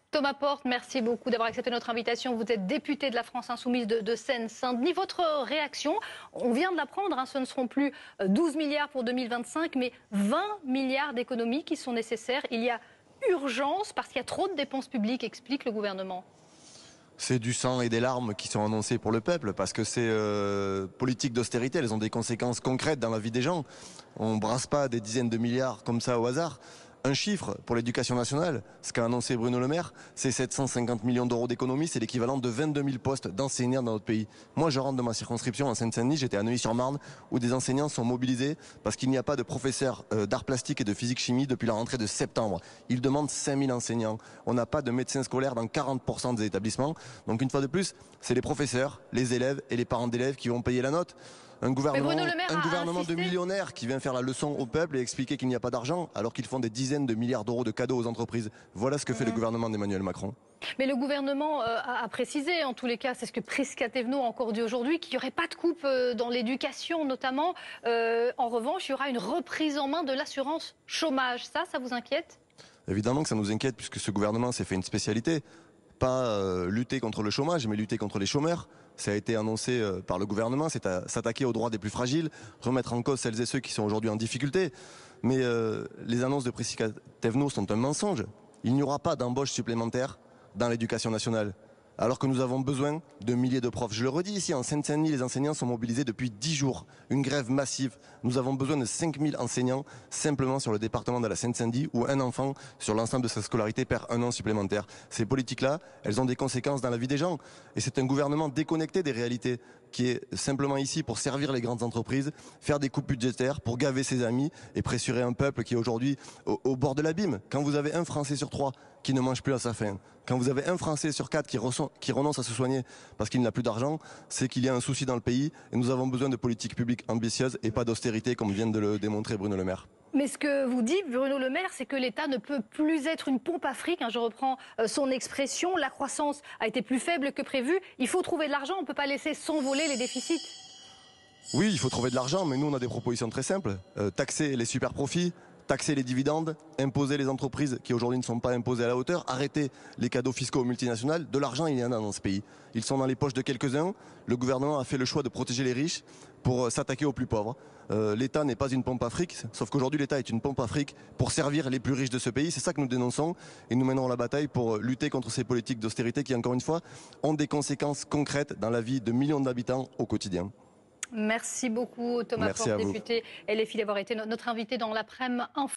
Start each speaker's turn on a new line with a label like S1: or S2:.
S1: Thomas Porte, merci beaucoup d'avoir accepté notre invitation. Vous êtes député de la France Insoumise de Seine-Saint-Denis. Votre réaction, on vient de l'apprendre, ce ne seront plus 12 milliards pour 2025, mais 20 milliards d'économies qui sont nécessaires. Il y a urgence parce qu'il y a trop de dépenses publiques, explique le gouvernement.
S2: C'est du sang et des larmes qui sont annoncés pour le peuple parce que ces politiques d'austérité, elles ont des conséquences concrètes dans la vie des gens. On ne brasse pas des dizaines de milliards comme ça au hasard. Un chiffre pour l'éducation nationale, ce qu'a annoncé Bruno Le Maire, c'est 750 millions d'euros d'économies, c'est l'équivalent de 22 000 postes d'enseignants dans notre pays. Moi, je rentre de ma circonscription en Seine-Saint-Denis, j'étais à Neuilly-sur-Marne, où des enseignants sont mobilisés parce qu'il n'y a pas de professeurs d'art plastique et de physique-chimie depuis la rentrée de septembre. Ils demandent 5000 enseignants. On n'a pas de médecins scolaires dans 40% des établissements. Donc une fois de plus, c'est les professeurs, les élèves et les parents d'élèves qui vont payer la note. Un gouvernement de millionnaires qui vient faire la leçon au peuple et expliquer qu'il n'y a pas d'argent alors qu'ils font des dizaines de milliards d'euros de cadeaux aux entreprises. Voilà ce que fait le gouvernement d'Emmanuel Macron.
S1: Mais le gouvernement a précisé, en tous les cas, c'est ce que Prisca Thévenot a encore dit aujourd'hui, qu'il n'y aurait pas de coupe dans l'éducation notamment. En revanche, il y aura une reprise en main de l'assurance chômage. Ça vous inquiète ?
S2: Évidemment que ça nous inquiète puisque ce gouvernement s'est fait une spécialité. Pas lutter contre le chômage, mais lutter contre les chômeurs. Ça a été annoncé par le gouvernement, c'est à s'attaquer aux droits des plus fragiles, remettre en cause celles et ceux qui sont aujourd'hui en difficulté. Mais les annonces de Prisca Thévenot sont un mensonge. Il n'y aura pas d'embauche supplémentaire dans l'éducation nationale, alors que nous avons besoin de milliers de profs. Je le redis ici, en Seine-Saint-Denis, les enseignants sont mobilisés depuis 10 jours. Une grève massive. Nous avons besoin de 5000 enseignants simplement sur le département de la Seine-Saint-Denis où un enfant sur l'ensemble de sa scolarité perd un an supplémentaire. Ces politiques-là, elles ont des conséquences dans la vie des gens. Et c'est un gouvernement déconnecté des réalités qui est simplement ici pour servir les grandes entreprises, faire des coupes budgétaires pour gaver ses amis et pressurer un peuple qui est aujourd'hui au bord de l'abîme. Quand vous avez un Français sur 3 qui ne mange plus à sa faim, quand vous avez un Français sur 4 qui renonce à se soigner parce qu'il n'a plus d'argent, c'est qu'il y a un souci dans le pays et nous avons besoin de politiques publiques ambitieuses et pas d'austérité comme vient de le démontrer Bruno Le Maire.
S1: Mais ce que vous dit Bruno Le Maire, c'est que l'État ne peut plus être une pompe à fric. Je reprends son expression. La croissance a été plus faible que prévu. Il faut trouver de l'argent. On ne peut pas laisser s'envoler les déficits.
S2: Oui, il faut trouver de l'argent, mais nous, on a des propositions très simples. Taxer les super profits, taxer les dividendes, imposer les entreprises qui aujourd'hui ne sont pas imposées à la hauteur, arrêter les cadeaux fiscaux aux multinationales. De l'argent, il y en a dans ce pays. Ils sont dans les poches de quelques-uns. Le gouvernement a fait le choix de protéger les riches pour s'attaquer aux plus pauvres. L'État n'est pas une pompe à fric, sauf qu'aujourd'hui l'État est une pompe à fric pour servir les plus riches de ce pays. C'est ça que nous dénonçons et nous mènerons la bataille pour lutter contre ces politiques d'austérité qui, encore une fois, ont des conséquences concrètes dans la vie de millions d'habitants au quotidien.
S1: Merci beaucoup Thomas Porte, député LFI, d'avoir été notre invité dans l'après-midi.